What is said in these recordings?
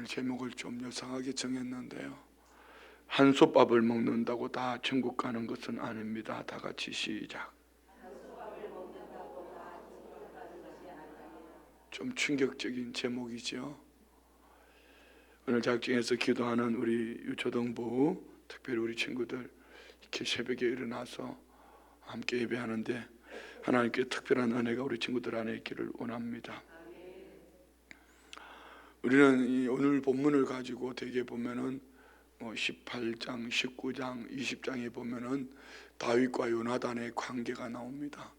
오늘 제목을 좀 요상하게 정했는데요. 한솥밥을 먹는다고 다 천국 가는 것은 아닙니다. 다 같이 시작. 좀 충격적인 제목이죠. 오늘 작정해서 기도하는 우리 유초등부, 특별히 우리 친구들 이렇게 새벽에 일어나서 함께 예배하는데 하나님께 특별한 은혜가 우리 친구들 안에 있기를 원합니다. 우리는 오늘 본문을 가지고 대개 보면은 18장, 19장, 20장에 보면은 다윗과 요나단의 관계가 나옵니다.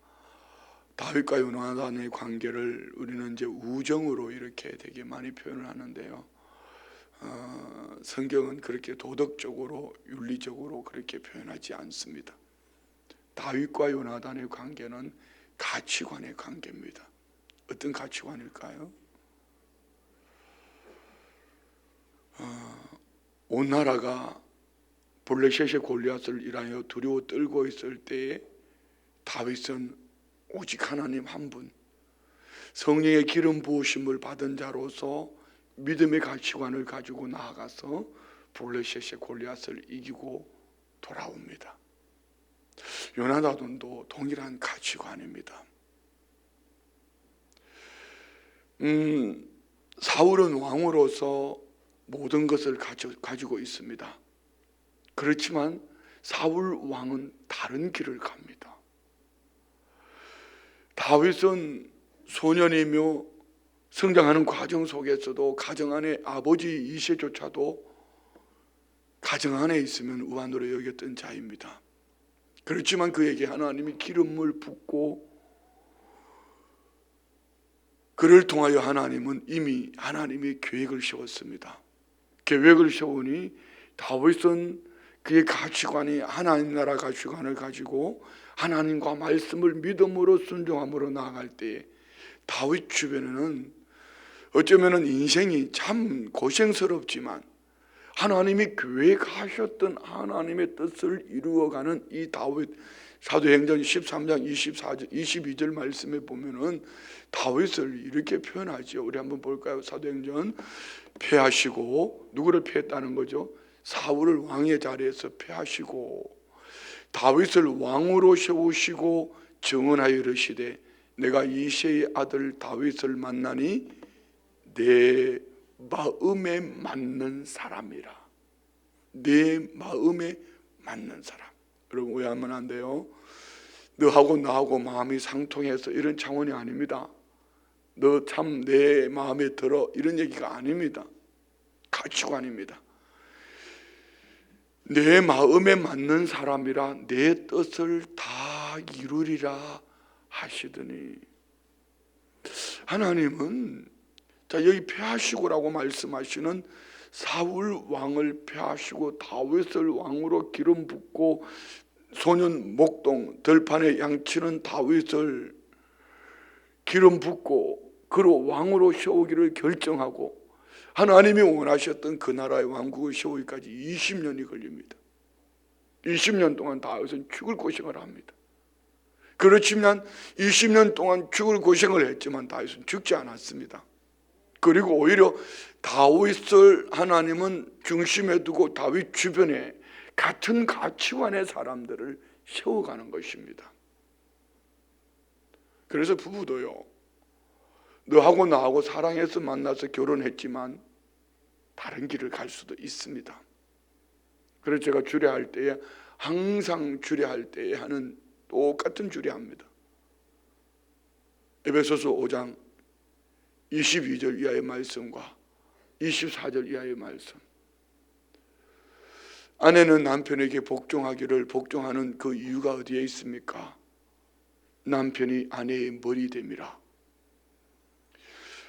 다윗과 요나단의 관계를 우리는 이제 우정으로 이렇게 되게 많이 표현을 하는데요. 성경은 그렇게 도덕적으로, 윤리적으로 그렇게 표현하지 않습니다. 다윗과 요나단의 관계는 가치관의 관계입니다. 어떤 가치관일까요? 온 나라가 블레셋의 골리앗을 인하여 두려워 떨고 있을 때에 다윗은 오직 하나님 한 분, 성령의 기름 부으심을 받은 자로서 믿음의 가치관을 가지고 나아가서 블레셋의 골리앗을 이기고 돌아옵니다. 요나단도 동일한 가치관입니다. 사울은 왕으로서 모든 것을 가지고 있습니다. 그렇지만 사울 왕은 다른 길을 갑니다. 다윗은 소년이며 성장하는 과정 속에서도 가정 안에 아버지 이세조차도 가정 안에 있으면 우환으로 여겼던 자입니다. 그렇지만 그에게 하나님이 기름을 붓고 그를 통하여 하나님은 이미 하나님의 계획을 세웠습니다. 계획을 세우니 다윗은 그의 가치관이 하나님 나라 가치관을 가지고 하나님과 말씀을 믿음으로 순종함으로 나아갈 때에 다윗 주변에는 어쩌면 인생이 참 고생스럽지만 하나님이 계획하셨던 하나님의 뜻을 이루어가는 이 다윗, 사도행전 13장 22절 말씀에 보면은 다윗을 이렇게 표현하죠. 우리 한번 볼까요? 사도행전 패하시고, 누구를 패했다는 거죠? 사울을 왕의 자리에서 패하시고 다윗을 왕으로 세우시고 정언하여 이르시되 내가 이새의 아들 다윗을 만나니 내 마음에 맞는 사람이라. 내 마음에 맞는 사람. 여러분 오해하면 안 돼요. 너하고 나하고 마음이 상통해서 이런 차원이 아닙니다. 너 참 내 마음에 들어 이런 얘기가 아닙니다. 가치관입니다. 내 마음에 맞는 사람이라 내 뜻을 다 이루리라 하시더니, 하나님은 자 여기 패하시고라고 말씀하시는 사울 왕을 패하시고 다윗을 왕으로 기름 붓고 소년 목동 들판에 양치는 다윗을 기름 붓고 그로 왕으로 세우기를 결정하고 하나님이 원하셨던 그 나라의 왕국을 세우기까지 20년이 걸립니다. 20년 동안 다윗은 죽을 고생을 합니다. 그렇지만 20년 동안 죽을 고생을 했지만 다윗은 죽지 않았습니다. 그리고 오히려 다윗을 하나님은 중심에 두고 다윗 주변에 같은 가치관의 사람들을 세워가는 것입니다. 그래서 부부도요, 너하고 나하고 사랑해서 만나서 결혼했지만 다른 길을 갈 수도 있습니다. 그래서 제가 주례할 때에 항상 주례할 때에 하는 똑같은 주례합니다. 에베소서 5장 22절 이하의 말씀과 24절 이하의 말씀. 아내는 남편에게 복종하기를 복종하는 그 이유가 어디에 있습니까? 남편이 아내의 머리됨이라.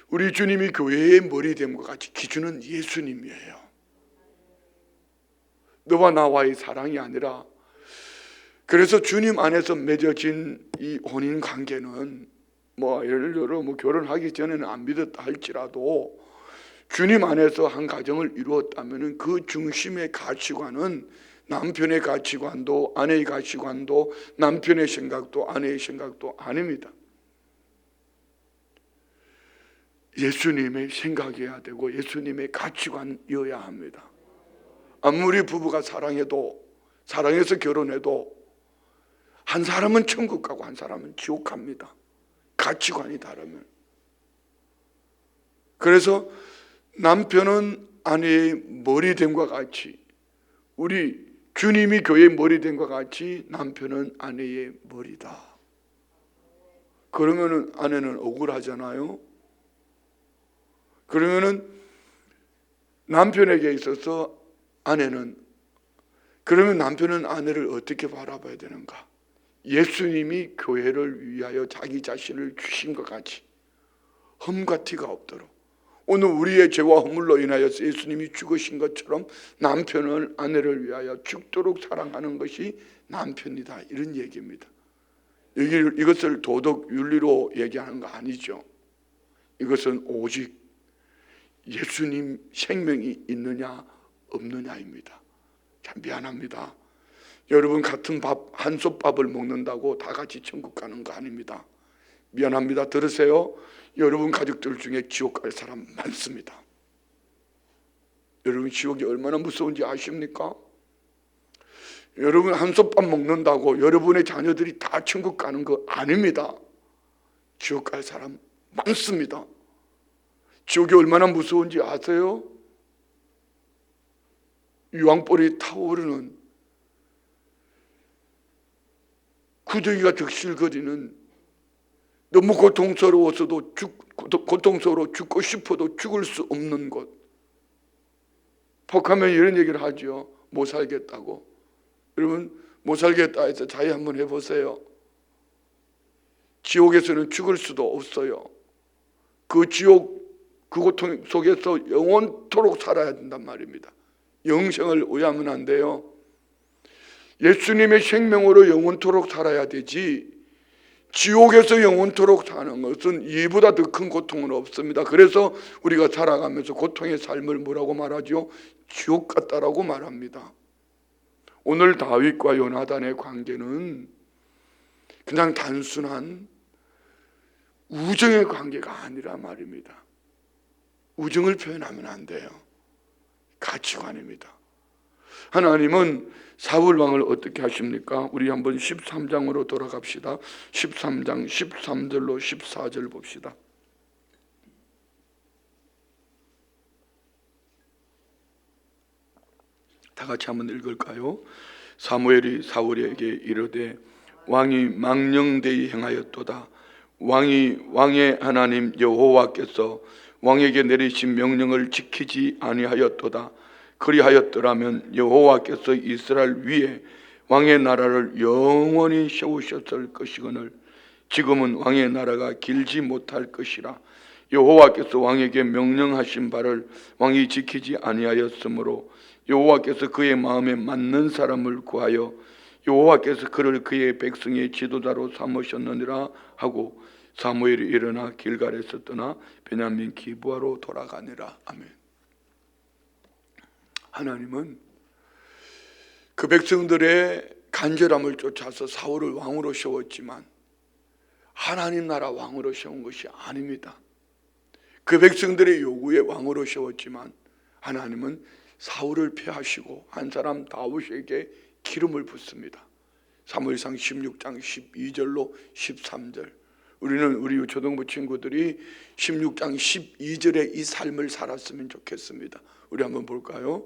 우리 주님이 교회의 머리됨과 같이 기준은 예수님이에요. 너와 나와의 사랑이 아니라, 그래서 주님 안에서 맺어진 이 혼인 관계는 예를 들어 결혼하기 전에는 안 믿었다 할지라도 주님 안에서 한 가정을 이루었다면 그 중심의 가치관은 남편의 가치관도 아내의 가치관도 남편의 생각도 아내의 생각도 아닙니다. 예수님의 생각이어야 되고 예수님의 가치관이어야 합니다. 아무리 부부가 사랑해서 결혼해도 한 사람은 천국 가고 한 사람은 지옥 갑니다. 가치관이 다르면. 그래서 남편은 아내의 머리됨과 같이, 우리 주님이 교회의 머리됨과 같이 남편은 아내의 머리다. 그러면은 아내는 억울하잖아요. 그러면은 남편에게 있어서 그러면 남편은 아내를 어떻게 바라봐야 되는가? 예수님이 교회를 위하여 자기 자신을 주신 것 같이 흠과 티가 없도록, 오늘 우리의 죄와 허물로 인하여서 예수님이 죽으신 것처럼 남편은 아내를 위하여 죽도록 사랑하는 것이 남편이다, 이런 얘기입니다. 이것을 도덕 윤리로 얘기하는 거 아니죠. 이것은 오직 예수님 생명이 있느냐 없느냐입니다. 참 미안합니다. 여러분 같은 밥, 한솥밥을 먹는다고 다 같이 천국 가는 거 아닙니다. 미안합니다. 들으세요. 여러분 가족들 중에 지옥 갈 사람 많습니다. 여러분 지옥이 얼마나 무서운지 아십니까? 여러분 한솥밥 먹는다고 여러분의 자녀들이 다 천국 가는 거 아닙니다. 지옥 갈 사람 많습니다. 지옥이 얼마나 무서운지 아세요? 유황불이 타오르는, 구더기가 득실거리는, 너무 고통스러워서도 고통스러워 죽고 싶어도 죽을 수 없는 곳. 폭하면 이런 얘기를 하죠. 못 살겠다고. 여러분 못 살겠다 해서 자유 한번 해보세요. 지옥에서는 죽을 수도 없어요. 그 지옥, 그 고통 속에서 영원토록 살아야 된단 말입니다. 영생을 오해하면 안 돼요. 예수님의 생명으로 영원토록 살아야 되지, 지옥에서 영원토록 사는 것은 이보다 더 큰 고통은 없습니다. 그래서 우리가 살아가면서 고통의 삶을 뭐라고 말하죠? 지옥 같다라고 말합니다. 오늘 다윗과 요나단의 관계는 그냥 단순한 우정의 관계가 아니라 말입니다. 우정을 표현하면 안 돼요. 가치관입니다. 하나님은 사울 왕을 어떻게 하십니까? 우리 한번 13장으로 돌아갑시다. 13장 13절로 14절 봅시다. 다 같이 한번 읽을까요? 사무엘이 사울에게 이르되 왕이 망령되이 행하였도다. 왕의 하나님 여호와께서 왕에게 내리신 명령을 지키지 아니하였도다. 그리하였더라면 여호와께서 이스라엘 위에 왕의 나라를 영원히 세우셨을 것이거늘 지금은 왕의 나라가 길지 못할 것이라. 여호와께서 왕에게 명령하신 바를 왕이 지키지 아니하였으므로 여호와께서 그의 마음에 맞는 사람을 구하여 여호와께서 그를 그의 백성의 지도자로 삼으셨느니라 하고 사무엘이 일어나 길갈에서 떠나 베냐민 기브아로 돌아가니라. 아멘. 하나님은 그 백성들의 간절함을 쫓아서 사울을 왕으로 세웠지만 하나님 나라 왕으로 세운 것이 아닙니다. 그 백성들의 요구에 왕으로 세웠지만 하나님은 사울을 폐하시고 한 사람 다윗에게 기름을 붓습니다. 사무엘상 16장 12절로 13절. 우리는 우리 초등부 친구들이 16장 12절에 이 삶을 살았으면 좋겠습니다. 우리 한번 볼까요?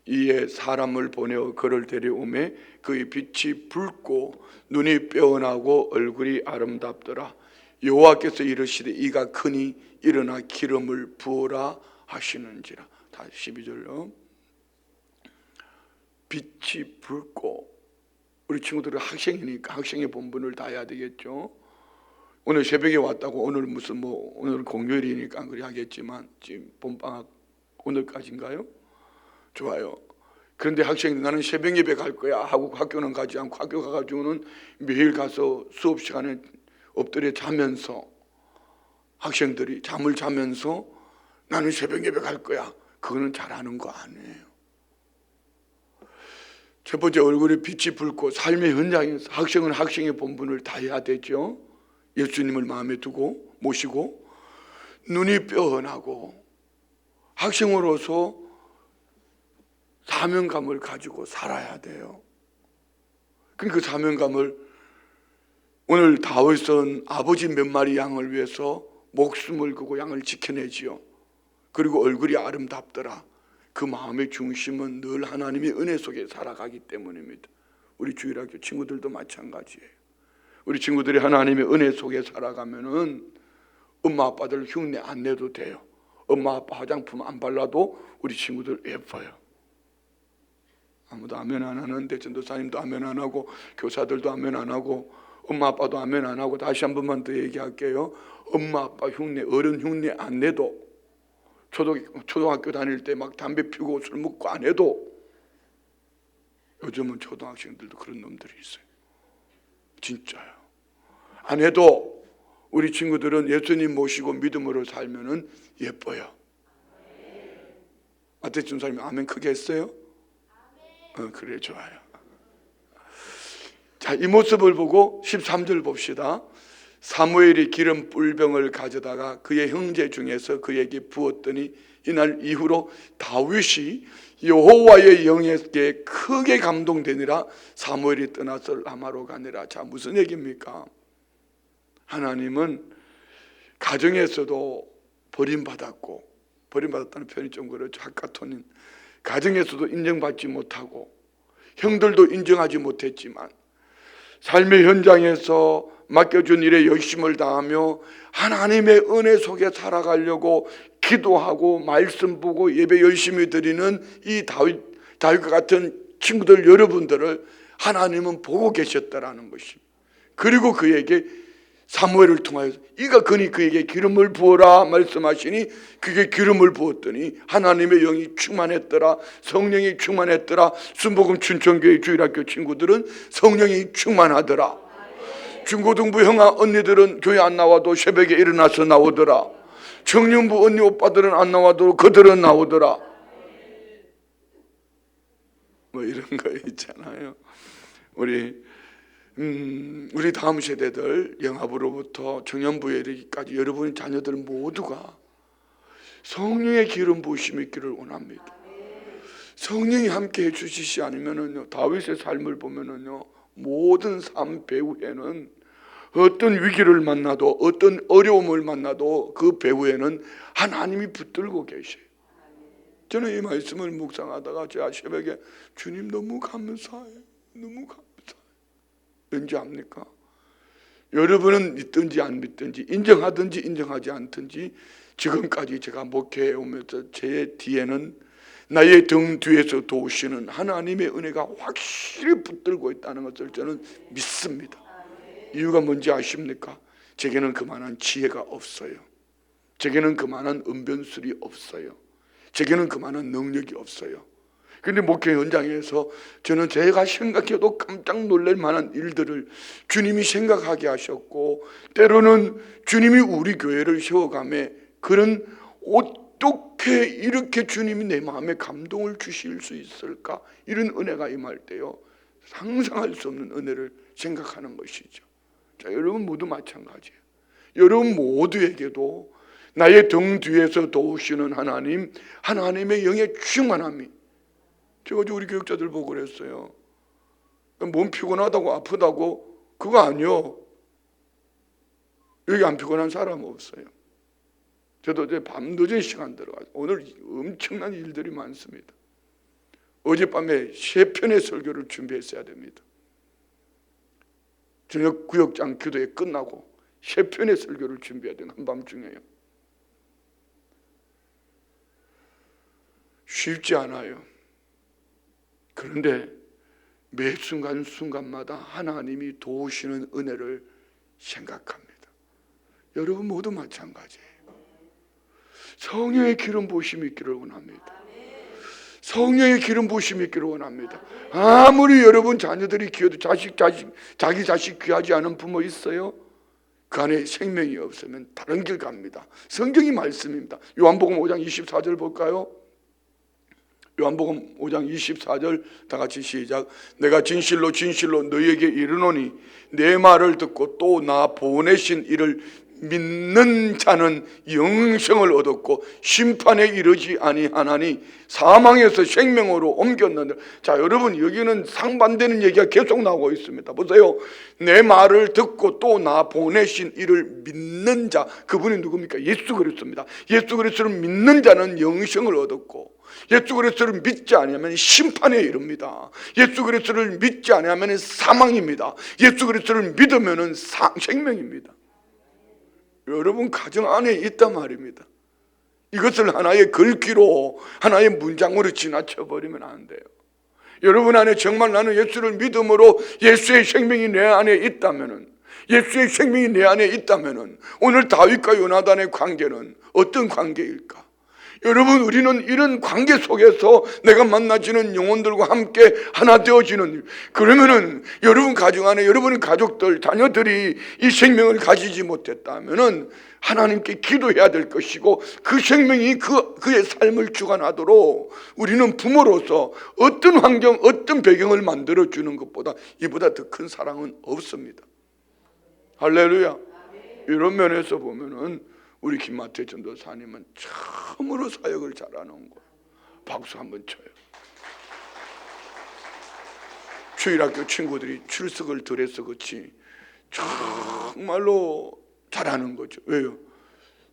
이에 사람을 보내어 그를 데려오매 그의 빛이 붉고 눈이 빼어나고 얼굴이 아름답더라. 여호와께서 이르시되 이가 크니 일어나 기름을 부어라 하시는지라. 다시 12절로. 빛이 붉고, 우리 친구들은 학생이니까 학생의 본분을 다 해야 되겠죠. 오늘 새벽에 왔다고 오늘 오늘 공휴일이니까 그래 하겠지만 지금 봄방학 오늘까지인가요? 좋아요. 그런데 학생이 나는 새벽 예배 갈 거야 하고 학교는 가지 않고 학교 가가지고는 매일 가서 수업 시간에 엎드려 자면서, 학생들이 잠을 자면서 나는 새벽 예배 갈 거야, 그거는 잘하는 거 아니에요. 첫 번째, 얼굴에 빛이 붉고 삶의 현장에서 학생은 학생의 본분을 다 해야 되죠. 예수님을 마음에 두고 모시고. 눈이 뼈어나고 학생으로서 사명감을 가지고 살아야 돼요. 그 사명감을 오늘 다윗은 아버지 몇 마리 양을 위해서 목숨을 걸고 양을 지켜내지요. 그리고 얼굴이 아름답더라. 그 마음의 중심은 늘 하나님의 은혜 속에 살아가기 때문입니다. 우리 주일학교 친구들도 마찬가지예요. 우리 친구들이 하나님의 은혜 속에 살아가면은 엄마 아빠들 흉내 안 내도 돼요. 엄마 아빠 화장품 안 발라도 우리 친구들 예뻐요. 아무도 아멘 안 하는데 전도사님도 아멘 안 하고 교사들도 아멘 안 하고 엄마 아빠도 아멘 안 하고, 다시 한 번만 더 얘기할게요. 엄마 아빠 흉내, 어른 흉내 안 내도, 초등학교 다닐 때 막 담배 피우고 술 먹고 안 해도, 요즘은 초등학생들도 그런 놈들이 있어요. 진짜요. 안 해도 우리 친구들은 예수님 모시고 믿음으로 살면은 예뻐요. 마태복음 전사님이 아멘 크게 했어요? 그래, 좋아요. 자, 이 모습을 보고 13절 봅시다. 사무엘이 기름 뿔병을 가져다가 그의 형제 중에서 그에게 부었더니 이날 이후로 다윗이 여호와의 영에게 크게 감동되니라. 사무엘이 떠나서 라마로 가니라. 자, 무슨 얘기입니까? 하나님은 가정에서도 버림받았고, 버림받았다는 표현이 좀 그렇죠. 학가토닌. 가정에서도 인정받지 못하고 형들도 인정하지 못했지만 삶의 현장에서 맡겨준 일에 열심을 다하며 하나님의 은혜 속에 살아가려고 기도하고 말씀 보고 예배 열심히 드리는 이 다윗과 같은 친구들 여러분들을 하나님은 보고 계셨다라는 것입니다. 그리고 그에게 사무엘을 통하여서 이가 그니 그에게 기름을 부어라 말씀하시니 그게 기름을 부었더니 하나님의 영이 충만했더라. 성령이 충만했더라. 순복음 춘천교회 주일학교 친구들은 성령이 충만하더라. 중고등부 형아 언니들은 교회 안 나와도 새벽에 일어나서 나오더라. 청년부 언니 오빠들은 안 나와도 그들은 나오더라. 뭐 이런 거 있잖아요. 우리 다음 세대들 영합으로부터 청년부에 이르기까지 여러분의 자녀들 모두가 성령의 기름 부으심이 있기를 원합니다. 성령이 함께 해주시지 않으면은요, 다윗의 삶을 보면은요, 모든 삶 배후에는 어떤 위기를 만나도 어떤 어려움을 만나도 그 배후에는 하나님이 붙들고 계셔요. 저는 이 말씀을 묵상하다가 제가 새벽에 주님 너무 감사해요. 너무 감사해요. 왠지 압니까? 여러분은 믿든지 안 믿든지 인정하든지 인정하지 않든지 지금까지 제가 목회해 오면서 제 뒤에는 나의 등 뒤에서 도우시는 하나님의 은혜가 확실히 붙들고 있다는 것을 저는 믿습니다. 이유가 뭔지 아십니까? 제게는 그만한 지혜가 없어요. 제게는 그만한 은변술이 없어요. 제게는 그만한 능력이 없어요. 근데 목회 현장에서 저는 제가 생각해도 깜짝 놀랄 만한 일들을 주님이 생각하게 하셨고, 때로는 주님이 우리 교회를 세워가며 그런 어떻게 이렇게 주님이 내 마음에 감동을 주실 수 있을까, 이런 은혜가 임할 때요, 상상할 수 없는 은혜를 생각하는 것이죠. 자, 여러분 모두 마찬가지예요. 여러분 모두에게도 나의 등 뒤에서 도우시는 하나님, 하나님의 영의 충만함이, 제가 우리 교육자들 보고 그랬어요. 몸 피곤하다고 아프다고 그거 아니요. 여기 안 피곤한 사람 없어요. 저도 어제 밤 늦은 시간 들어가서 오늘 엄청난 일들이 많습니다. 어젯밤에 3편의 설교를 준비했어야 됩니다. 저녁 구역장 기도회 끝나고 3편의 설교를 준비해야 되는 한밤중에요. 쉽지 않아요. 그런데 매 순간순간마다 하나님이 도우시는 은혜를 생각합니다. 여러분 모두 마찬가지예요. 성령의 기름 부으심이 있기를 원합니다. 성령의 기름 부으심이 있기를 원합니다. 아무리 여러분 자녀들이 귀해도 자기 자식 귀하지 않은 부모 있어요? 그 안에 생명이 없으면 다른 길 갑니다. 성경이 말씀입니다. 요한복음 5장 24절 볼까요? 요한복음 5장 24절 다 같이 시작. 내가 진실로 진실로 너희에게 이르노니 내 말을 듣고 또 나 보내신 이를 믿는 자는 영생을 얻었고 심판에 이르지 아니하나니 사망에서 생명으로 옮겼는데. 자, 여러분, 여기는 상반되는 얘기가 계속 나오고 있습니다. 보세요. 내 말을 듣고 또 나 보내신 이를 믿는 자, 그분이 누굽니까? 예수 그리스도입니다. 예수 그리스도를 믿는 자는 영생을 얻었고, 예수 그리스도를 믿지 않으면 심판에 이릅니다. 예수 그리스도를 믿지 않으면 사망입니다. 예수 그리스도를 믿으면 생명입니다. 여러분 가정 안에 있단 말입니다. 이것을 하나의 글귀로, 하나의 문장으로 지나쳐 버리면 안 돼요. 여러분 안에 정말 나는 예수를 믿음으로 예수의 생명이 내 안에 있다면은, 예수의 생명이 내 안에 있다면은 오늘 다윗과 요나단의 관계는 어떤 관계일까? 여러분, 우리는 이런 관계 속에서 내가 만나지는 영혼들과 함께 하나 되어지는, 그러면은 여러분 가정 안에 여러분의 가족들, 자녀들이 이 생명을 가지지 못했다면은 하나님께 기도해야 될 것이고, 그 생명이 그의 삶을 주관하도록 우리는 부모로서 어떤 환경, 어떤 배경을 만들어주는 것보다 이보다 더 큰 사랑은 없습니다. 할렐루야. 이런 면에서 보면은 우리 김마태 전도사님은 참으로 사역을 잘하는 거예요. 박수 한번 쳐요. 주일학교 친구들이 출석을 덜해서 그렇지 정말로 잘하는 거죠. 왜요?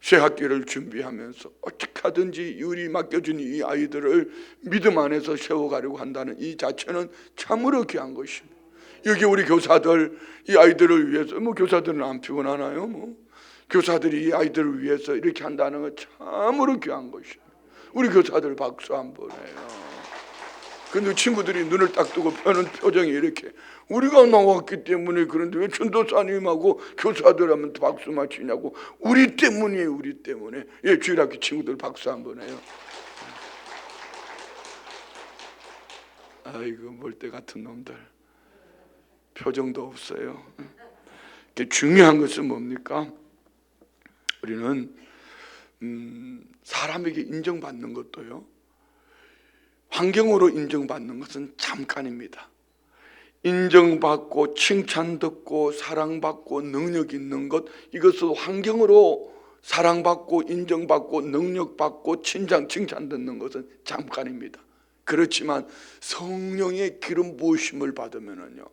새 학기를 준비하면서 어떻게 하든지 우리 맡겨준 이 아이들을 믿음 안에서 세워가려고 한다는 이 자체는 참으로 귀한 것입니다. 여기 우리 교사들 이 아이들을 위해서, 뭐 교사들은 안 피곤하나요? 뭐 교사들이 이 아이들을 위해서 이렇게 한다는 건 참으로 귀한 것이에요. 우리 교사들 박수 한번 해요. 근데 친구들이 눈을 딱 뜨고 펴는 표정이 이렇게, 우리가 나왔기 때문에 그런데 왜 전도사님하고 교사들하면 박수만 치냐고. 우리 때문이에요. 우리 때문에. 예, 주일학교 친구들 박수 한번 해요. 아이고, 멀대 같은 놈들. 표정도 없어요. 중요한 것은 뭡니까? 우리는 사람에게 인정받는 것도요, 환경으로 인정받는 것은 잠깐입니다. 인정받고 칭찬 듣고 사랑받고 능력 있는 것, 이것은 환경으로 사랑받고 인정받고 능력받고 칭찬 듣는 것은 잠깐입니다. 그렇지만 성령의 기름 부으심을 받으면은요,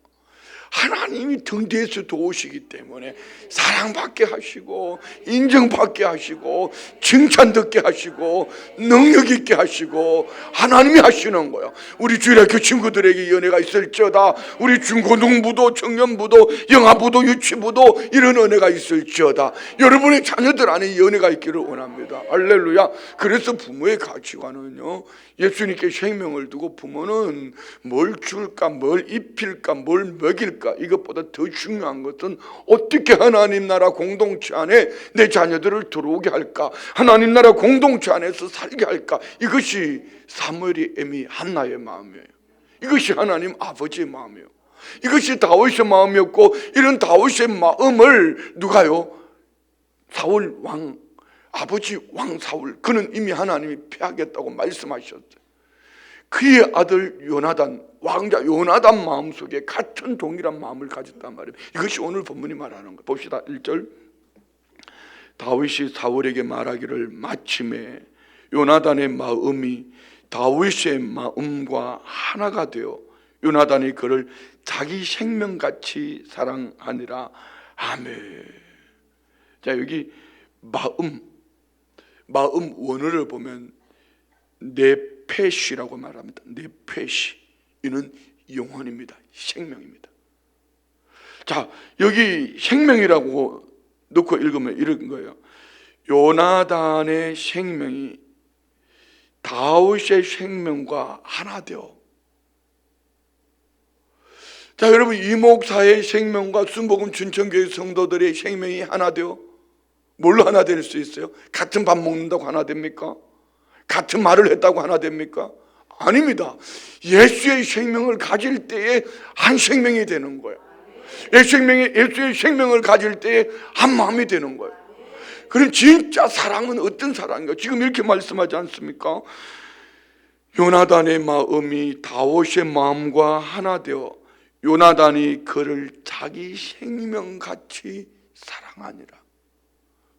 하나님이 등 뒤에서 도우시기 때문에 사랑받게 하시고 인정받게 하시고 칭찬 듣게 하시고 능력 있게 하시고 하나님이 하시는 거예요. 우리 주일학교 친구들에게 은혜가 있을지어다. 우리 중고등부도 청년부도 영아부도 유치부도 이런 은혜가 있을지어다. 여러분의 자녀들 안에 이 은혜가 있기를 원합니다. 할렐루야. 그래서 부모의 가치관은요, 예수님께 생명을 두고 부모는 뭘 줄까, 뭘 입힐까, 뭘 먹일까, 이것보다 더 중요한 것은 어떻게 하나님 나라 공동체 안에 내 자녀들을 들어오게 할까, 하나님 나라 공동체 안에서 살게 할까. 이것이 사무엘이 애미 한나의 마음이에요. 이것이 하나님 아버지의 마음이에요. 이것이 다윗의 마음이었고, 이런 다윗의 마음을 누가요? 사울 왕, 아버지 왕 사울, 그는 이미 하나님이 패하겠다고 말씀하셨어요. 그의 아들 요나단, 왕자 요나단 마음속에 같은 동일한 마음을 가졌단 말이에요. 이것이 오늘 본문이 말하는 거예요. 봅시다. 1절. 다윗이 사울에게 말하기를 마침에 요나단의 마음이 다윗의 마음과 하나가 되어 요나단이 그를 자기 생명같이 사랑하니라. 아멘. 자, 여기 마음 원어를 보면 네페시라고 말합니다. 네페시, 이는 영혼입니다. 생명입니다. 자, 여기 생명이라고 넣고 읽으면 이런 거예요. 요나단의 생명이 다윗의 생명과 하나 되어. 자, 여러분, 이 목사의 생명과 순복음 춘천교회 성도들의 생명이 하나 되어 뭘로 하나 될 수 있어요? 같은 밥 먹는다고 하나 됩니까? 같은 말을 했다고 하나 됩니까? 아닙니다. 예수의 생명을 가질 때에 한 생명이 되는 거예요. 예수의 생명을 가질 때에 한 마음이 되는 거예요. 그럼 진짜 사랑은 어떤 사랑인가? 지금 이렇게 말씀하지 않습니까? 요나단의 마음이 다윗의 마음과 하나 되어 요나단이 그를 자기 생명같이 사랑하니라.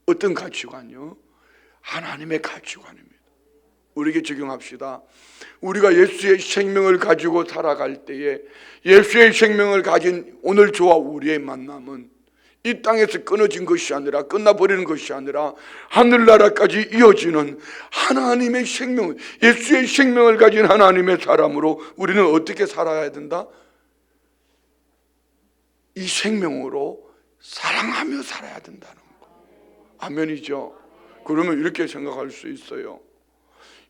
어떤 가치관이요? 하나님의 가치관입니다. 우리에게 적용합시다. 우리가 예수의 생명을 가지고 살아갈 때에 예수의 생명을 가진 오늘 저와 우리의 만남은 이 땅에서 끊어진 것이 아니라 끝나버리는 것이 아니라 하늘나라까지 이어지는 하나님의 생명, 예수의 생명을 가진 하나님의 사람으로 우리는 어떻게 살아야 된다? 이 생명으로 사랑하며 살아야 된다는 거. 아멘이죠. 그러면 이렇게 생각할 수 있어요.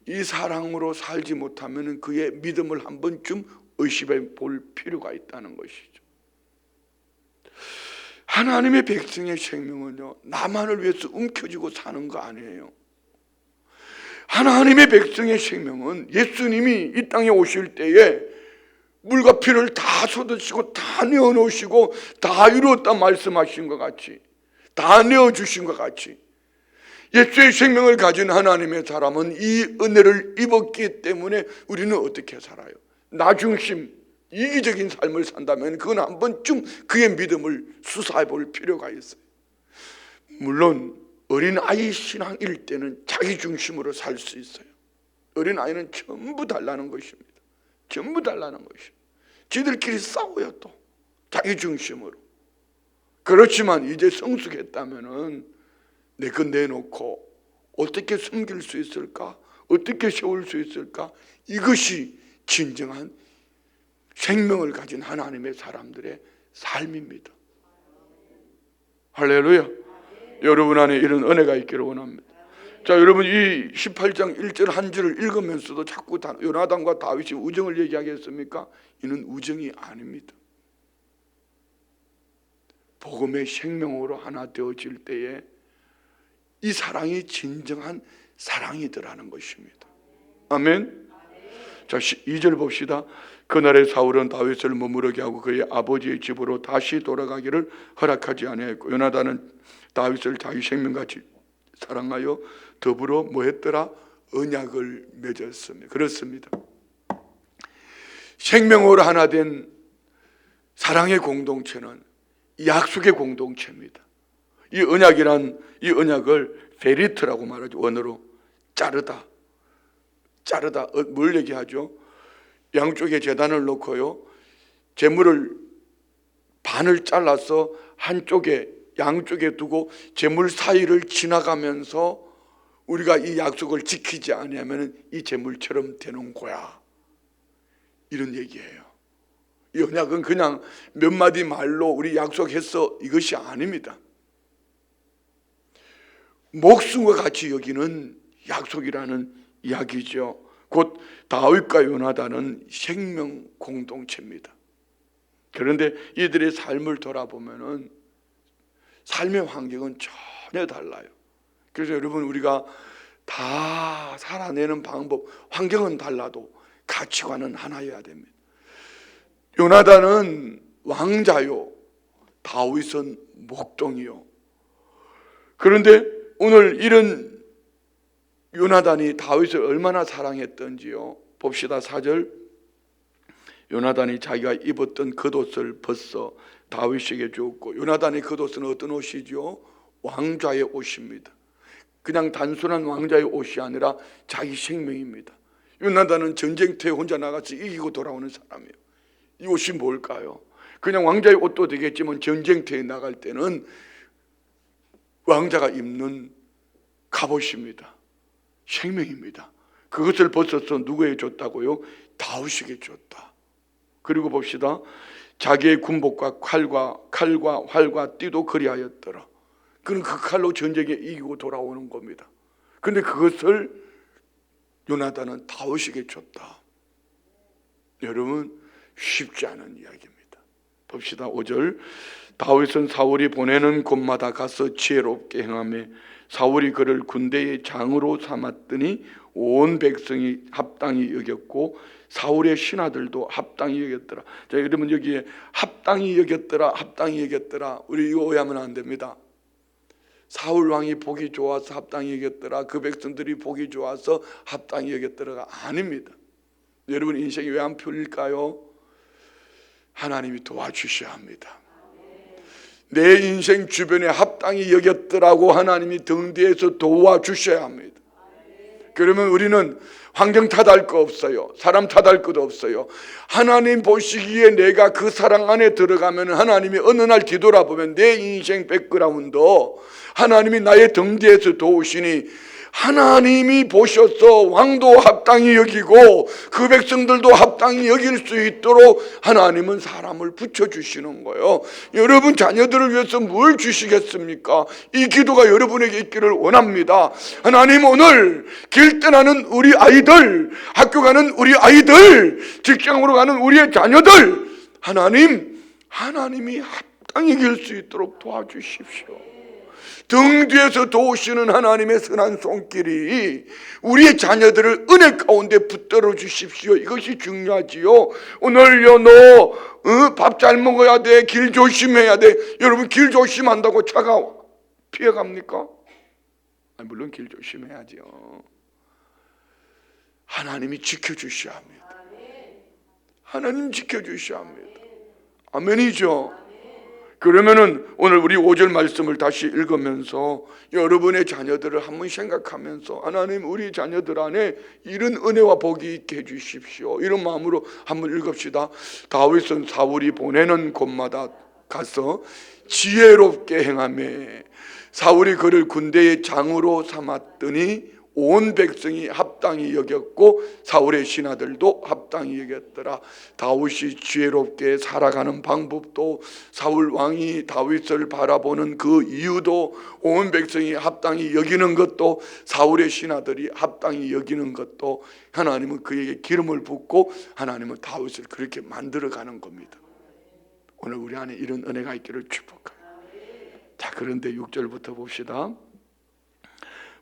이 사랑으로 살지 못하면 그의 믿음을 한 번쯤 의심해 볼 필요가 있다는 것이죠. 하나님의 백성의 생명은요, 나만을 위해서 움켜쥐고 사는 거 아니에요. 하나님의 백성의 생명은 예수님이 이 땅에 오실 때에 물과 피를 다 쏟으시고 다 내어놓으시고 다 이루었다 말씀하신 것 같이, 다 내어주신 것 같이, 예수의 생명을 가진 하나님의 사람은 이 은혜를 입었기 때문에 우리는 어떻게 살아요? 나 중심, 이기적인 삶을 산다면 그건 한 번쯤 그의 믿음을 수사해 볼 필요가 있어요. 물론 어린아이 신앙일 때는 자기 중심으로 살 수 있어요. 어린아이는 전부 달라는 것입니다. 전부 달라는 것이에요. 지들끼리 싸워요. 또 자기 중심으로. 그렇지만 이제 성숙했다면은 내 것 내놓고 어떻게 섬길 수 있을까? 어떻게 세울 수 있을까? 이것이 진정한 생명을 가진 하나님의 사람들의 삶입니다. 할렐루야. 여러분 안에 이런 은혜가 있기를 원합니다. 자, 여러분 이 18장 1절 한 절을 읽으면서도 자꾸 요나단과 다윗이 우정을 얘기하겠습니까? 이는 우정이 아닙니다. 복음의 생명으로 하나 되어질 때에 이 사랑이 진정한 사랑이더라는 것입니다. 아멘. 자, 2절 봅시다. 그날에 사울은 다윗을 머무르게 하고 그의 아버지의 집으로 다시 돌아가기를 허락하지 아니하였고 요나단은 다윗을 자기 생명같이 사랑하여 더불어 뭐 했더라? 언약을 맺었습니다. 그렇습니다. 생명으로 하나 된 사랑의 공동체는 약속의 공동체입니다. 이 언약을 베리트라고 말하죠. 원어로 자르다. 뭘 얘기하죠? 양쪽에 제단을 놓고요, 제물을 반을 잘라서 한쪽에 양쪽에 두고 제물 사이를 지나가면서 우리가 이 약속을 지키지 않으면 이 제물처럼 되는 거야, 이런 얘기예요. 이 언약은 그냥 몇 마디 말로 우리 약속했어 이것이 아닙니다. 목숨과 같이 여기는 약속이라는 이야기죠. 곧 다윗과 요나단은 생명 공동체입니다. 그런데 이들의 삶을 돌아보면은 삶의 환경은 전혀 달라요. 그래서 여러분 우리가 다 살아내는 방법, 환경은 달라도 가치관은 하나여야 됩니다. 요나단은 왕자요, 다윗은 목동이요. 그런데 오늘 이런 요나단이 다윗을 얼마나 사랑했던지요. 봅시다. 4절. 요나단이 자기가 입었던 겉옷을 벗어 다윗에게 주었고, 요나단의 겉옷은 어떤 옷이죠? 왕자의 옷입니다. 그냥 단순한 왕자의 옷이 아니라 자기 생명입니다. 요나단은 전쟁터에 혼자 나가서 이기고 돌아오는 사람이에요. 이 옷이 뭘까요? 그냥 왕자의 옷도 되겠지만 전쟁터에 나갈 때는 왕자가 입는 갑옷입니다. 생명입니다. 그것을 벗어서 누구에게 줬다고요? 다윗에게 줬다. 그리고 봅시다. 자기의 군복과 칼과 활과 띠도 그리하였더라. 그는 그 칼로 전쟁에 이기고 돌아오는 겁니다. 그런데 그것을 요나단은 다윗에게 줬다. 여러분 쉽지 않은 이야기입니다. 봅시다. 5절. 다윗은 사울이 보내는 곳마다 가서 지혜롭게 행하며 사울이 그를 군대의 장으로 삼았더니 온 백성이 합당히 여겼고 사울의 신하들도 합당히 여겼더라. 자, 여러분 여기에 합당히 여겼더라. 우리 이거 오해하면 안 됩니다. 사울 왕이 보기 좋아서 합당히 여겼더라, 그 백성들이 보기 좋아서 합당히 여겼더라가 아닙니다. 여러분 인생이 왜 안 풀릴까요? 하나님이 도와주셔야 합니다. 내 인생 주변에 합당히 여겼더라고 하나님이 등 뒤에서 도와주셔야 합니다. 그러면 우리는 환경 탓할 거 없어요. 사람 탓할 것도 없어요. 하나님 보시기에 내가 그 사랑 안에 들어가면 하나님이 어느 날 뒤돌아보면 내 인생 백그라운드 하나님이 나의 등 뒤에서 도우시니 하나님이 보셔서 왕도 합당히 여기고 그 백성들도 합당히 여길 수 있도록 하나님은 사람을 붙여주시는 거예요. 여러분 자녀들을 위해서 뭘 주시겠습니까? 이 기도가 여러분에게 있기를 원합니다. 하나님, 오늘 길 떠나는 우리 아이들, 학교 가는 우리 아이들, 직장으로 가는 우리의 자녀들, 하나님이 합당히 길 수 있도록 도와주십시오. 등 뒤에서 도우시는 하나님의 선한 손길이 우리의 자녀들을 은혜 가운데 붙들어 주십시오. 이것이 중요하지요. 오늘요, 너 밥 잘 먹어야 돼, 길 조심해야 돼. 여러분, 길 조심한다고 차가 피해갑니까? 물론 길 조심해야죠. 하나님이 지켜주셔야 합니다. 하나님 지켜주셔야 합니다. 아멘이죠. 그러면은 오늘 우리 5절 말씀을 다시 읽으면서 여러분의 자녀들을 한번 생각하면서 하나님, 우리 자녀들 안에 이런 은혜와 복이 있게 해주십시오. 이런 마음으로 한번 읽읍시다. 다윗은 사울이 보내는 곳마다 가서 지혜롭게 행하며 사울이 그를 군대의 장으로 삼았더니 온 백성이 합당히 여겼고 사울의 신하들도 합당히 여겼더라. 다윗이 지혜롭게 살아가는 방법도, 사울 왕이 다윗을 바라보는 그 이유도, 온 백성이 합당히 여기는 것도, 사울의 신하들이 합당히 여기는 것도, 하나님은 그에게 기름을 붓고 하나님은 다윗을 그렇게 만들어가는 겁니다. 오늘 우리 안에 이런 은혜가 있기를 축복합니다. 자, 그런데 6절부터 봅시다.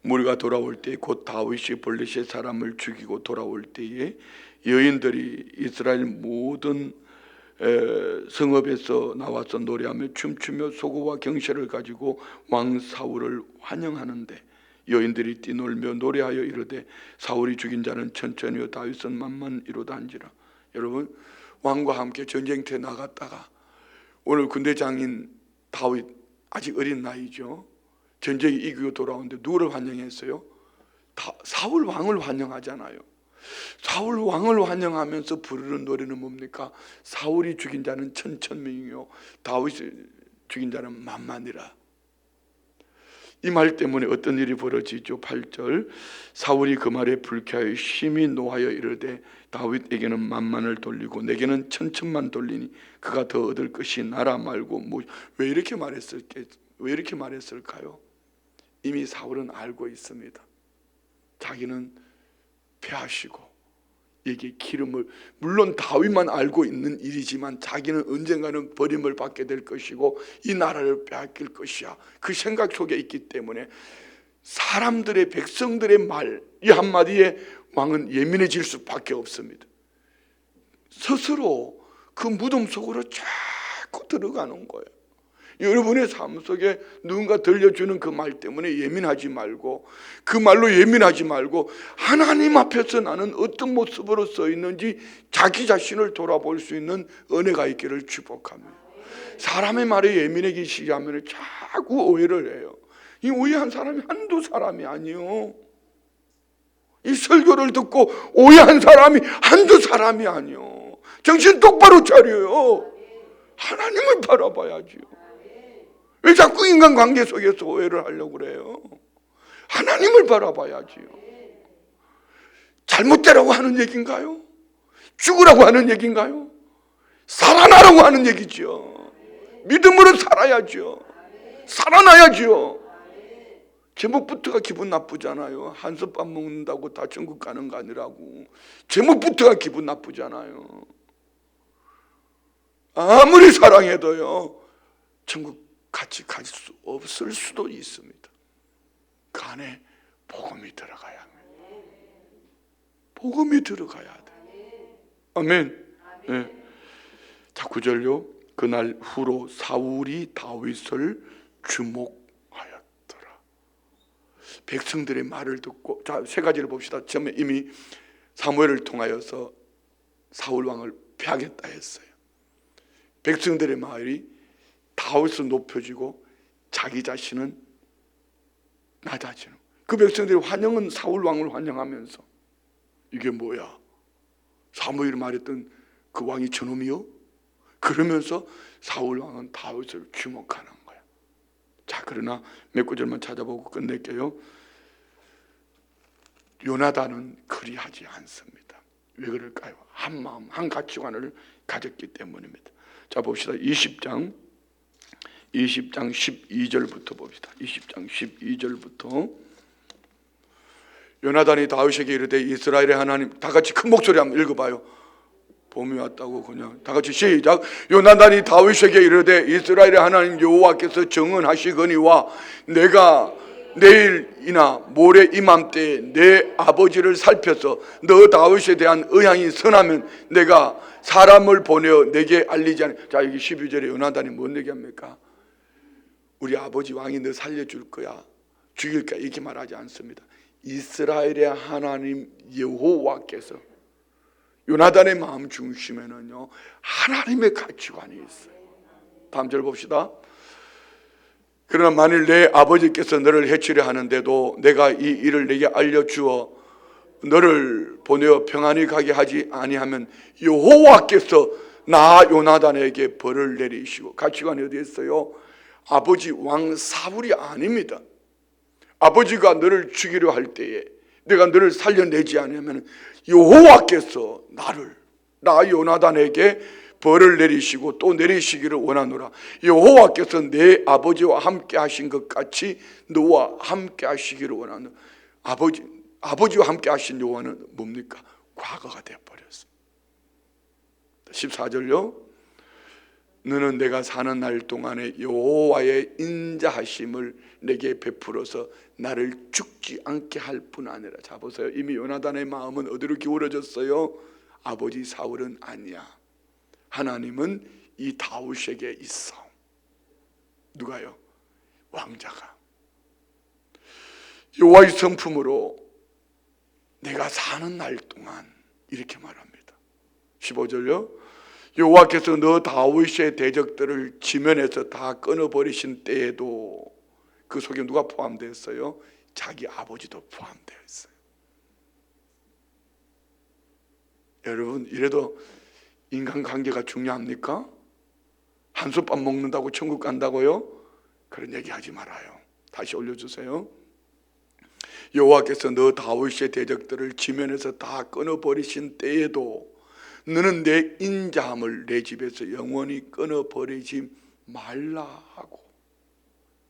무리가 돌아올 때 곧 다윗이 블레셋 사람을 죽이고 돌아올 때에 여인들이 이스라엘 모든 성읍에서 나와서 노래하며 춤추며 소고와 경시를 가지고 왕 사울을 환영하는데 여인들이 뛰놀며 노래하여 이르되 사울이 죽인 자는 천천히요 다윗은 만만이로다 한지라. 여러분, 왕과 함께 전쟁터에 나갔다가 오늘 군대장인 다윗, 아직 어린 나이죠. 전쟁이 이기고 돌아오는데 누구를 환영했어요? 사울 왕을 환영하잖아요. 사울 왕을 환영하면서 부르는 노래는 뭡니까? 사울이 죽인 자는 천천명이요 다윗이 죽인 자는 만만이라. 이 말 때문에 어떤 일이 벌어지죠? 8절, 사울이 그 말에 불쾌하여 심히 노하여 이르되 다윗에게는 만만을 돌리고 내게는 천천만 돌리니 그가 더 얻을 것이 나라 말고 왜 이렇게 말했을까요? 이미 사울은 알고 있습니다. 자기는 패하시고 이게 기름을, 물론 다윗만 알고 있는 일이지만 자기는 언젠가는 버림을 받게 될 것이고 이 나라를 빼앗길 것이야. 그 생각 속에 있기 때문에 사람들의, 백성들의 말 이 한마디에 왕은 예민해질 수밖에 없습니다. 스스로 그 무덤 속으로 자꾸 들어가는 거예요. 여러분의 삶 속에 누군가 들려주는 그 말 때문에 예민하지 말고, 그 말로 예민하지 말고 하나님 앞에서 나는 어떤 모습으로 서 있는지 자기 자신을 돌아볼 수 있는 은혜가 있기를 축복합니다. 사람의 말에 예민하기 시작하면 자꾸 오해를 해요. 이 오해한 사람이 한두 사람이 아니요. 이 설교를 듣고 오해한 사람이 한두 사람이 아니요. 정신 똑바로 차려요. 하나님을 바라봐야지요. 왜 자꾸 인간관계 속에서 오해를 하려고 그래요? 하나님을 바라봐야지요. 잘못되라고 하는 얘기인가요? 죽으라고 하는 얘기인가요? 살아나라고 하는 얘기죠. 믿음으로 살아야죠. 살아나야죠. 제목부터가 기분 나쁘잖아요. 한솥밥 먹는다고 다 천국 가는 거 아니라고. 제목부터가 기분 나쁘잖아요. 아무리 사랑해도요, 천국 같이 갈 수 없을 수도 있습니다. 그 안에 복음이 들어가야 합니다. 복음이 들어가야 돼. 아멘. 네. 자, 9절요. 그날 후로 사울이 다윗을 주목하였더라. 백성들의 말을 듣고, 자, 세 가지를 봅시다. 처음에 이미 사무엘을 통하여서 사울 왕을 패하겠다 했어요. 백성들의 말이 다윗은 높여지고 자기 자신은 낮아지는. 그 백성들이 환영은 사울 왕을 환영하면서 이게 뭐야? 사무엘이 말했던 그 왕이 저놈이요? 그러면서 사울 왕은 다윗을 주목하는 거야. 자, 그러나 몇 구절만 찾아보고 끝낼게요. 요나단은 그리하지 않습니다. 왜 그럴까요? 한 마음, 한 가치관을 가졌기 때문입니다. 자, 봅시다. 20장 12절부터 봅시다. 20장 12절부터 요나단이 다윗에게 이르되 이스라엘의 하나님, 다 같이 큰 목소리 한번 읽어봐요. 봄이 왔다고 그냥 다 같이 시작. 요나단이 다윗에게 이르되 이스라엘의 하나님 여호와께서 정언하시거니와 내가 내일이나 모레 이맘때에 내 아버지를 살펴서 너 다윗에 대한 의향이 선하면 내가 사람을 보내어 내게 알리지 않으. 자, 여기 12절에 요나단이 뭔 얘기합니까? 우리 아버지 왕이 너 살려줄 거야, 죽일 거야, 이렇게 말하지 않습니다. 이스라엘의 하나님 여호와께서, 요나단의 마음 중심에는요 하나님의 가치관이 있어요. 다음 절 봅시다. 그러나 만일 내 아버지께서 너를 해치려 하는데도 내가 이 일을 내게 알려주어 너를 보내어 평안히 가게 하지 아니하면 여호와께서 나 요나단에게 벌을 내리시고. 가치관이 어디에 있어요? 아버지 왕 사울이 아닙니다. 아버지가 너를 죽이려 할 때에 내가 너를 살려내지 않으면 여호와께서 나 요나단에게 벌을 내리시고 또 내리시기를 원하노라. 여호와께서 내 아버지와 함께 하신 것 같이 너와 함께 하시기를 원하노라. 아버지와 함께 하신 여호와는 뭡니까? 과거가 되어버렸습니다. 14절요. 너는 내가 사는 날 동안에 여호와의 인자하심을 내게 베풀어서 나를 죽지 않게 할 뿐 아니라. 자, 보세요. 이미 요나단의 마음은 어디로 기울어졌어요? 아버지 사울은 아니야. 하나님은 이 다윗에게 있어. 누가요? 왕자가. 여호와의 성품으로 내가 사는 날 동안, 이렇게 말합니다. 15절요. 여호와께서 너 다윗의 대적들을 지면에서 다 끊어버리신 때에도, 그 속에 누가 포함되어 있어요? 자기 아버지도 포함되어 있어요. 여러분, 이래도 인간관계가 중요합니까? 한솥밥 먹는다고 천국 간다고요? 그런 얘기 하지 말아요. 다시 올려주세요. 여호와께서 너 다윗의 대적들을 지면에서 다 끊어버리신 때에도 너는 내 인자함을 내 집에서 영원히 끊어버리지 말라 하고.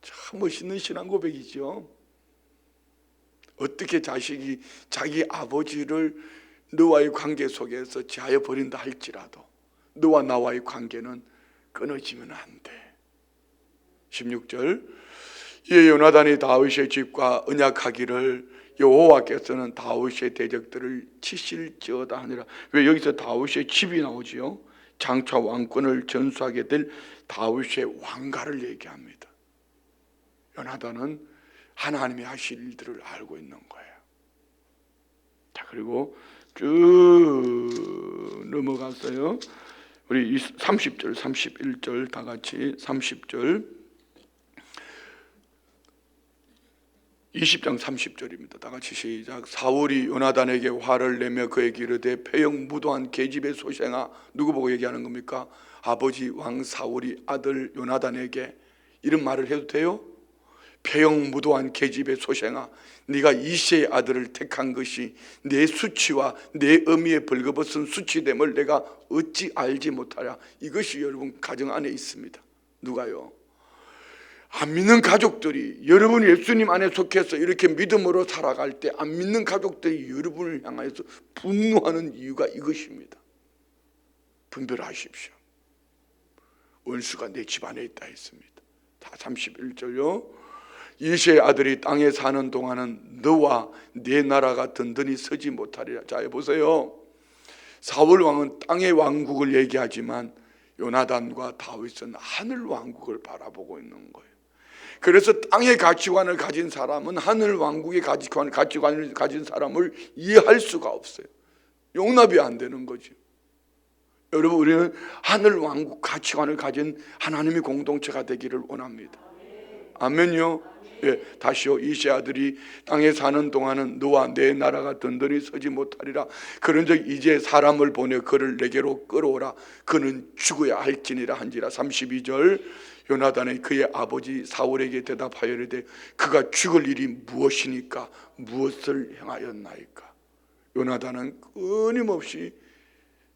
참 멋있는 신앙 고백이죠. 어떻게 자식이 자기 아버지를 너와의 관계 속에서 제하여 버린다 할지라도 너와 나와의 관계는 끊어지면 안 돼. 16절. 이에 요나단이 다윗의 집과 언약하기를 여호와께서는 다윗의 대적들을 치실지어다 하니라. 왜 여기서 다윗의 집이 나오지요? 장차 왕권을 전수하게 될 다윗의 왕가를 얘기합니다. 요나단은 하나님이 하실 일들을 알고 있는 거예요. 자, 그리고 쭉 넘어갔어요. 우리 30절, 31절 다 같이. 30절, 20장 30절입니다. 다 같이 시작. 사울이 요나단에게 화를 내며 그에게 이르되 패역무도한 계집의 소생아. 누구 보고 얘기하는 겁니까? 아버지 왕 사울이 아들 요나단에게 이런 말을 해도 돼요? 패역무도한 계집의 소생아, 네가 이새의 아들을 택한 것이 내 수치와 내 어미의 벌거벗은 수치됨을 내가 어찌 알지 못하랴. 이것이 여러분 가정 안에 있습니다. 누가요? 안 믿는 가족들이, 여러분이 예수님 안에 속해서 이렇게 믿음으로 살아갈 때 안 믿는 가족들이 여러분을 향해서 분노하는 이유가 이것입니다. 분별하십시오. 원수가 내 집안에 있다 했습니다. 다 31절요. 이새의 아들이 땅에 사는 동안은 너와 내 나라가 든든히 서지 못하리라. 자, 보세요. 사울 왕은 땅의 왕국을 얘기하지만 요나단과 다윗은 하늘 왕국을 바라보고 있는 거예요. 그래서 땅의 가치관을 가진 사람은 하늘 왕국의 가치관을 가진 사람을 이해할 수가 없어요. 용납이 안 되는 거죠. 여러분, 우리는 하늘 왕국 가치관을 가진 하나님의 공동체가 되기를 원합니다. 아멘요. 예, 다시요. 이세 아들이 땅에 사는 동안은 너와 내 나라가 든든히 서지 못하리라. 그런즉 이제 사람을 보내 그를 내게로 끌어오라. 그는 죽어야 할지니라 한지라. 32절 요나단이 그의 아버지 사울에게 대답하여 이르되 그가 죽을 일이 무엇이니까 무엇을 행하였나이까. 요나단은 끊임없이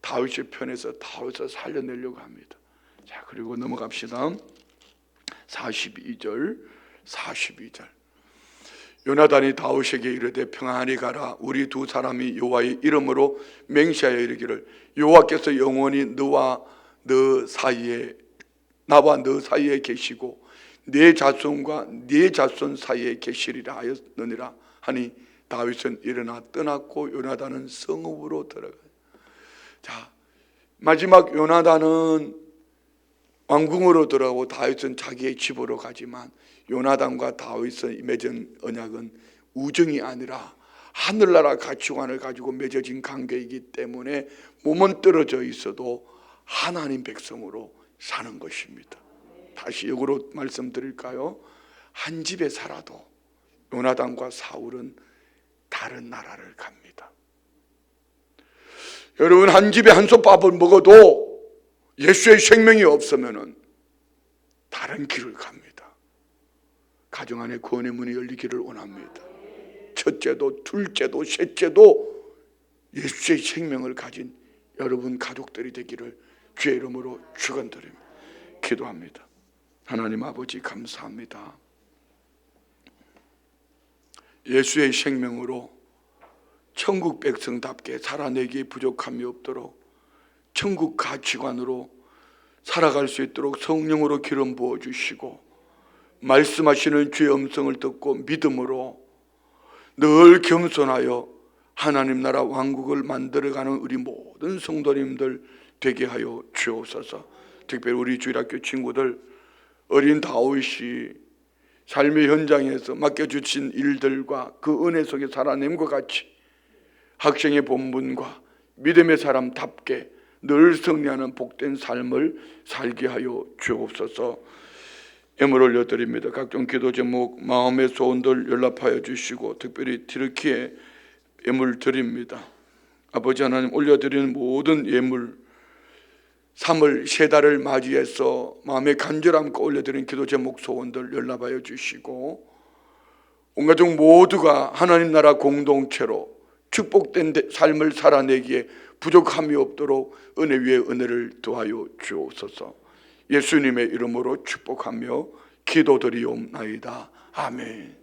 다윗의 편에서 다윗을 살려내려고 합니다. 자, 그리고 넘어갑시다. 42절 요나단이 다윗에게 이르되 평안히 가라. 우리 두 사람이 여호와의 이름으로 맹세하여 이르기를 여호와께서 영원히 나와 너 사이에 계시고 내 자손과 네 자손 사이에 계시리라 하였느니라 하니 다윗은 일어나 떠났고 요나단은 성읍으로 들어가요. 자, 마지막 요나단은 왕궁으로 들어가고 다윗은 자기의 집으로 가지만 요나단과 다윗의 맺은 언약은 우정이 아니라 하늘나라 가치관을 가지고 맺어진 관계이기 때문에 몸은 떨어져 있어도 하나님 백성으로 사는 것입니다. 다시 역으로 말씀드릴까요? 한 집에 살아도 요나단과 사울은 다른 나라를 갑니다. 여러분, 한 집에 한솥밥을 먹어도 예수의 생명이 없으면 다른 길을 갑니다. 가정 안에 구원의 문이 열리기를 원합니다. 첫째도 둘째도 셋째도 예수의 생명을 가진 여러분 가족들이 되기를 주의 이름으로 축원드립니다. 기도합니다. 하나님 아버지, 감사합니다. 예수의 생명으로 천국 백성답게 살아내기에 부족함이 없도록 천국 가치관으로 살아갈 수 있도록 성령으로 기름 부어주시고 말씀하시는 주의 음성을 듣고 믿음으로 늘 겸손하여 하나님 나라 왕국을 만들어가는 우리 모든 성도님들 되게 하여 주옵소서. 특별히 우리 주일학교 친구들, 어린 다윗이 삶의 현장에서 맡겨주신 일들과 그 은혜 속에 살아냄과 같이 학생의 본분과 믿음의 사람답게 늘 승리하는 복된 삶을 살게 하여 주옵소서. 예물 올려드립니다. 각종 기도 제목, 마음의 소원들 연락하여 주시고 특별히 튀르키예 예물 드립니다. 아버지 하나님, 올려드리는 모든 예물 3월 세 달을 맞이해서 마음의 간절함과 올려드리는 기도 제목 소원들 연락하여 주시고 온 가족 모두가 하나님 나라 공동체로 축복된 삶을 살아내기에 부족함이 없도록 은혜 위에 은혜를 더하여 주옵소서. 예수님의 이름으로 축복하며 기도드리옵나이다. 아멘.